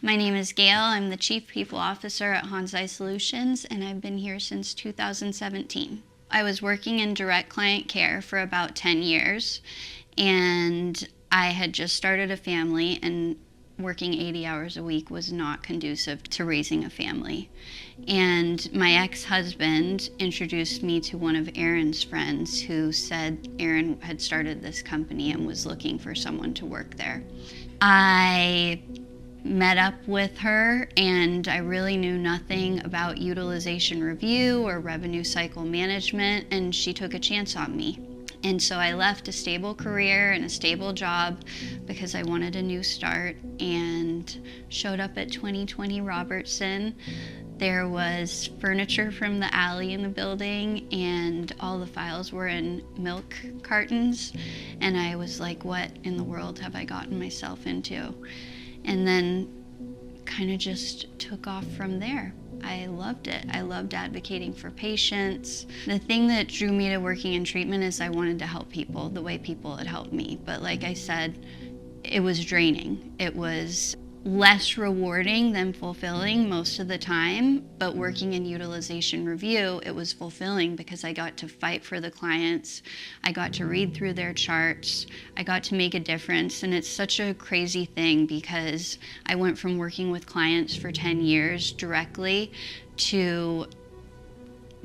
My name is Gayle. I'm the Chief People Officer at Hansei Solutions, and I've been here since 2017. I was working in direct client care for about 10 years, and I had just started a family, and working 80 hours a week was not conducive to raising a family. And my ex-husband introduced me to one of Erin's friends who said Erin had started this company and was looking for someone to work there. I met up with her, and I really knew nothing about utilization review or revenue cycle management, and she took a chance on me. And so I left a stable career and a stable job because I wanted a new start, and showed up at 2020 Robertson. There was furniture from the alley in the building, and all the files were in milk cartons. And I was like, what in the world have I gotten myself into? And then kind of just took off from there. I loved it. I loved advocating for patients. The thing that drew me to working in treatment is I wanted to help people the way people had helped me. But like I said, it was draining. It was less rewarding than fulfilling most of the time, but working in utilization review, it was fulfilling because I got to fight for the clients, I got to read through their charts, I got to make a difference. And it's such a crazy thing because I went from working with clients for 10 years directly to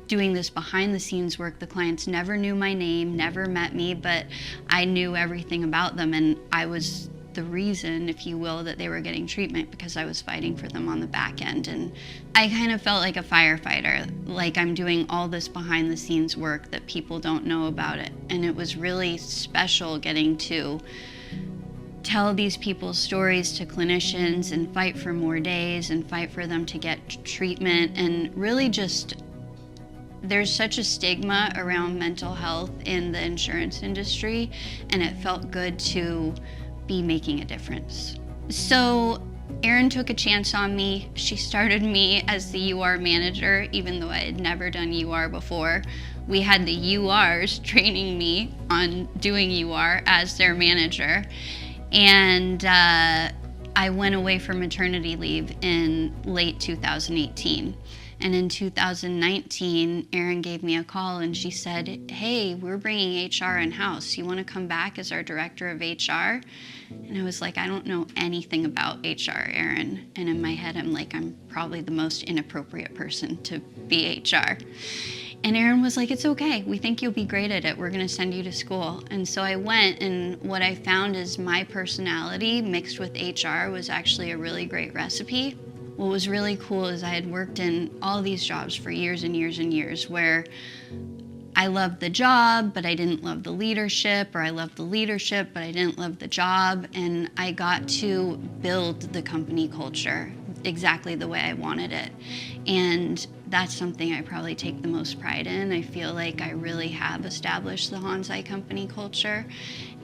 doing this behind the scenes work. The clients never knew my name, never met me, but I knew everything about them, and I was the reason, if you will, that they were getting treatment because I was fighting for them on the back end. And I kind of felt like a firefighter, like I'm doing all this behind the scenes work that people don't know about it. And it was really special getting to tell these people's stories to clinicians and fight for more days and fight for them to get treatment. And really just, there's such a stigma around mental health in the insurance industry, and it felt good to be making a difference. So Erin took a chance on me. She started me as the UR manager, even though I had never done UR before. We had the URs training me on doing UR as their manager. And I went away for maternity leave in late 2018. And in 2019, Erin gave me a call and she said, hey, we're bringing HR in-house. You want to come back as our director of HR? And I was like, I don't know anything about HR, Erin. And in my head, I'm like, I'm probably the most inappropriate person to be HR. And Erin was like, it's okay. We think you'll be great at it. We're going to send you to school. And so I went, and what I found is my personality mixed with HR was actually a really great recipe. What was really cool is I had worked in all these jobs for years and years and years where I loved the job, but I didn't love the leadership, or I loved the leadership, but I didn't love the job. And I got to build the company culture exactly the way I wanted it. And that's something I probably take the most pride in. I feel like I really have established the Hansei company culture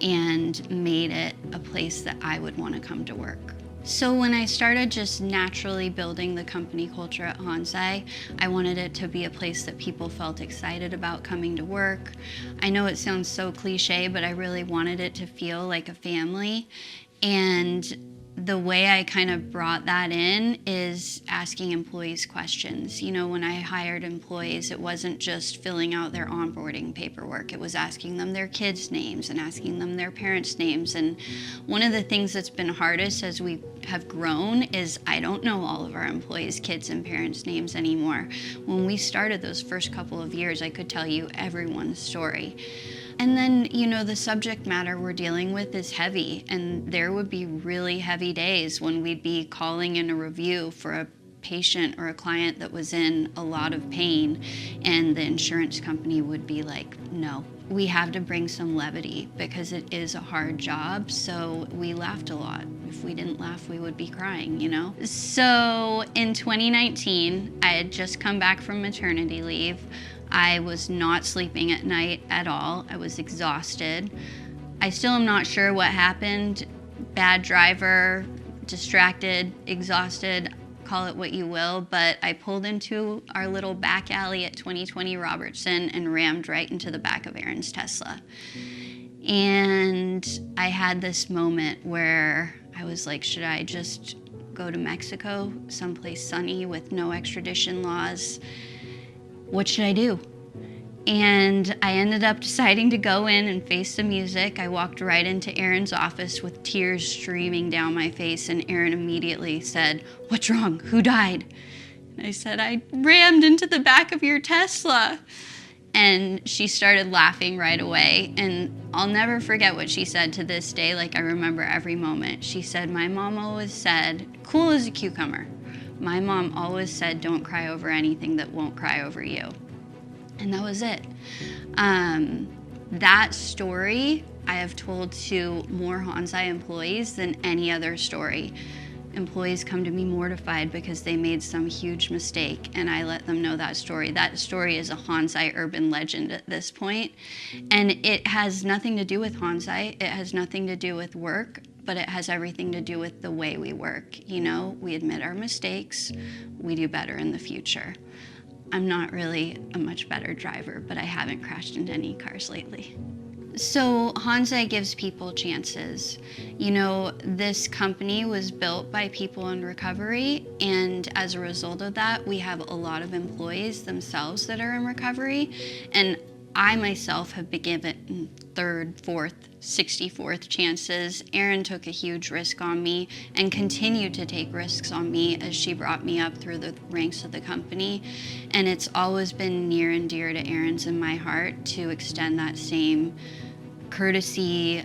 and made it a place that I would want to come to work. So when I started just naturally building the company culture at Hansei, I wanted it to be a place that people felt excited about coming to work. I know it sounds so cliche, but I really wanted it to feel like a family. And the way I kind of brought that in is asking employees questions. You know, when I hired employees, it wasn't just filling out their onboarding paperwork. It was asking them their kids' names and asking them their parents' names. And one of the things that's been hardest as we have grown is I don't know all of our employees' kids' and parents' names anymore. When we started those first couple of years, I could tell you everyone's story. And then, you know, the subject matter we're dealing with is heavy, and there would be really heavy days when we'd be calling in a review for a patient or a client that was in a lot of pain, and the insurance company would be like, no, we have to bring some levity because it is a hard job. So we laughed a lot. If we didn't laugh, we would be crying, you know? So in 2019, I had just come back from maternity leave. I was not sleeping at night at all. I was exhausted. I still am not sure what happened. Bad driver, distracted, exhausted, call it what you will, but I pulled into our little back alley at 2020 Robertson and rammed right into the back of Erin's Tesla. And I had this moment where I was like, should I just go to Mexico, someplace sunny with no extradition laws. What should I do? And I ended up deciding to go in and face the music. I walked right into Aaron's office with tears streaming down my face, and Aaron immediately said, "What's wrong? Who died?" And I said, "I rammed into the back of your Tesla." And she started laughing right away. And I'll never forget what she said to this day. Like, I remember every moment. She said, "My mom always said, cool as a cucumber. My mom always said, don't cry over anything that won't cry over you." And that was it. That story I have told to more Hansei employees than any other story. Employees come to me mortified because they made some huge mistake, and I let them know that story. That story is a Hansei urban legend at this point, and it has nothing to do with Hansei. It has nothing to do with work, but it has everything to do with the way we work. You know, we admit our mistakes, we do better in the future. I'm not really a much better driver, but I haven't crashed into any cars lately. So Hansei gives people chances. You know, this company was built by people in recovery, and as a result of that, we have a lot of employees themselves that are in recovery, and I myself have been given 3rd, 4th, 64th chances. Erin took a huge risk on me and continued to take risks on me as she brought me up through the ranks of the company. And it's always been near and dear to Erin's and my heart to extend that same courtesy,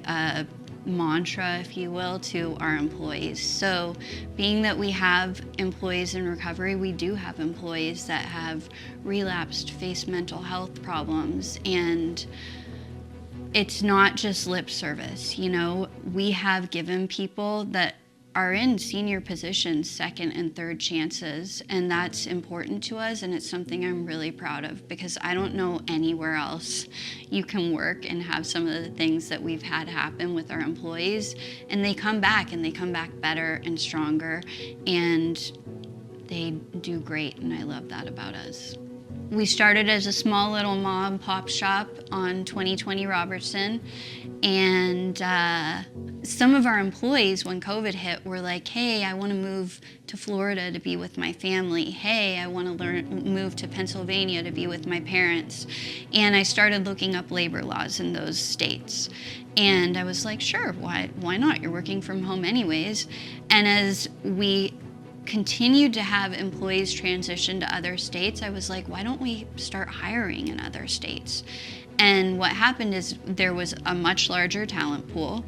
mantra, if you will, to our employees. So being that we have employees in recovery, we do have employees that have relapsed, face mental health problems, and it's not just lip service. You know, we have given people that are in senior positions 2nd and 3rd chances, and that's important to us, and it's something I'm really proud of, because I don't know anywhere else you can work and have some of the things that we've had happen with our employees, and they come back, and they come back better and stronger, and they do great, and I love that about us. We started as a small little mom pop shop on 2020 Robertson, and some of our employees, when COVID hit, were like, "Hey, I want to move to Florida to be with my family. Hey, I want to move to Pennsylvania to be with my parents." And I started looking up labor laws in those states. And I was like, sure, why not? You're working from home anyways. And as we continued to have employees transition to other states, I was like, why don't we start hiring in other states? And what happened is there was a much larger talent pool,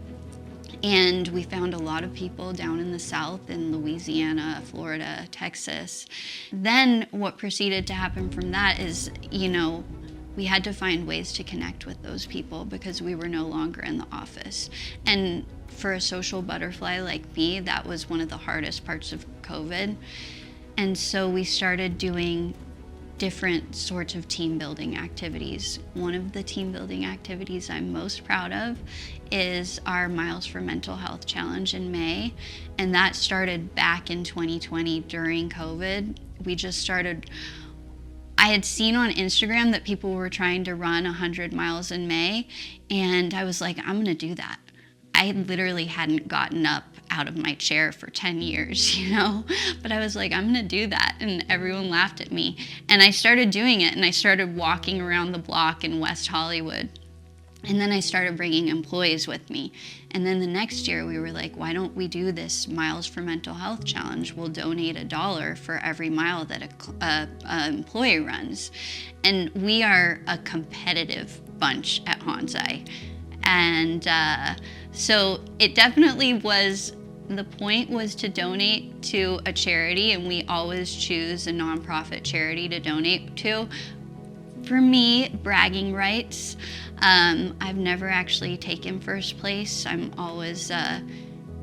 and we found a lot of people down in the South, in Louisiana, Florida, Texas. Then what proceeded to happen from that is, you know, we had to find ways to connect with those people because we were no longer in the office. And for a social butterfly like me, that was one of the hardest parts of COVID. And so we started doing different sorts of team building activities. One of the team building activities I'm most proud of is our Miles for Mental Health Challenge in May. And that started back in 2020 during COVID. We just started, I had seen on Instagram that people were trying to run 100 miles in May, and I was like, I'm gonna do that. I literally hadn't gotten up out of my chair for 10 years, you know? But I was like, I'm gonna do that, and everyone laughed at me. And I started doing it, and I started walking around the block in West Hollywood. And then I started bringing employees with me. And then the next year we were like, why don't we do this Miles for Mental Health Challenge? We'll donate $1 for every mile that a employee runs. And we are a competitive bunch at Hansei. And so it definitely was, the point was to donate to a charity, and we always choose a nonprofit charity to donate to. For me, bragging rights, I've never actually taken first place. I'm always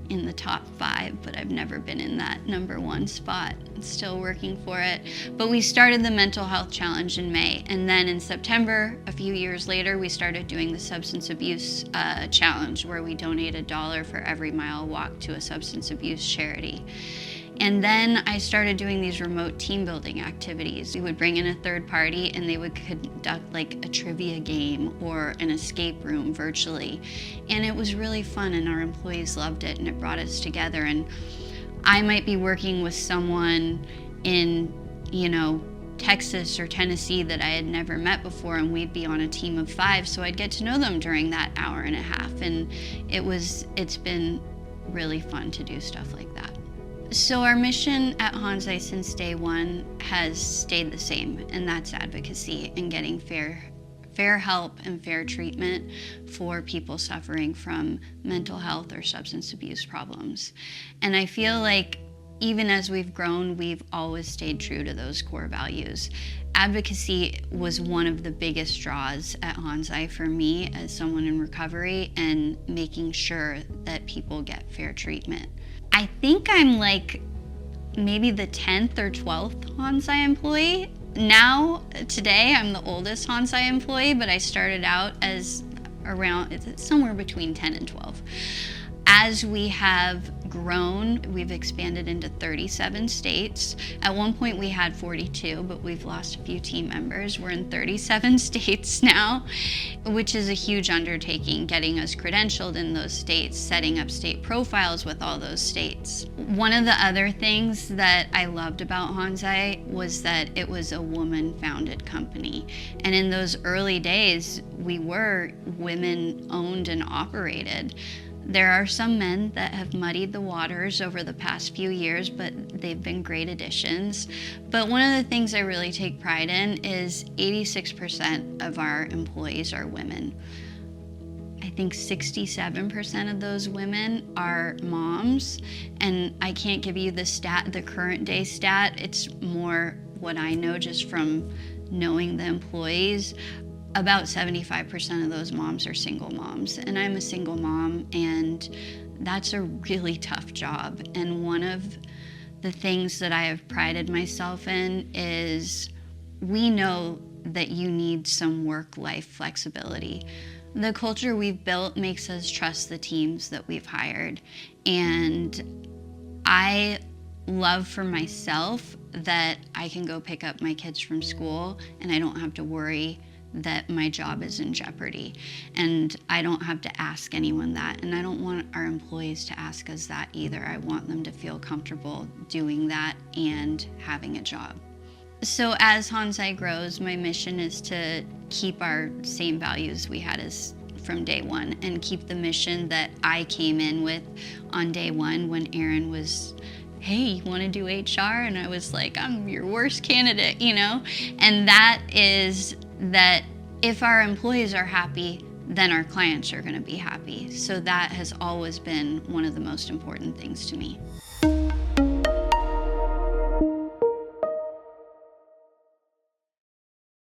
in the top 5, but I've never been in that #1 spot. I'm still working for it. But we started the Mental Health Challenge in May, and then in September, a few years later, we started doing the Substance Abuse Challenge, where we donate $1 for every mile walked to a substance abuse charity. And then I started doing these remote team building activities. We would bring in a third party, and they would conduct like a trivia game or an escape room virtually. And it was really fun, and our employees loved it, and it brought us together. And I might be working with someone in, Texas or Tennessee that I had never met before, and we'd be on a team of 5, so I'd get to know them during that hour and a half, and it's been really fun to do stuff like that. So our mission at Hansei since day one has stayed the same, and that's advocacy and getting fair help and fair treatment for people suffering from mental health or substance abuse problems. And I feel like even as we've grown, we've always stayed true to those core values. Advocacy was one of the biggest draws at Hansei for me as someone in recovery, and making sure that people get fair treatment. I think I'm like maybe the 10th or 12th Hansei employee. Now, today, I'm the oldest Hansei employee, but I started out as it's somewhere between 10 and 12. As we have grown, we've expanded into 37 states. At one point we had 42, but we've lost a few team members. We're in 37 states now, which is a huge undertaking, getting us credentialed in those states, setting up state profiles with all those states. One of the other things that I loved about Hansei was that it was a woman-founded company. And in those early days, we were women-owned and operated. There are some men that have muddied the waters over the past few years, but they've been great additions. But one of the things I really take pride in is 86% of our employees are women. I think 67% of those women are moms, and I can't give you the current day stat. It's more what I know just from knowing the employees. About 75% of those moms are single moms, and I'm a single mom, and that's a really tough job. And one of the things that I have prided myself in is we know that you need some work-life flexibility. The culture we've built makes us trust the teams that we've hired, and I love for myself that I can go pick up my kids from school and I don't have to worry that my job is in jeopardy, and I don't have to ask anyone that, and I don't want our employees to ask us that either. I want them to feel comfortable doing that and having a job. So as Hansei grows, my mission is to keep our same values we had as from day one, and keep the mission that I came in with on day one when Aaron was, hey, you want to do HR? And I was like, I'm your worst candidate, And that is that if our employees are happy, then our clients are going to be happy. So that has always been one of the most important things to me.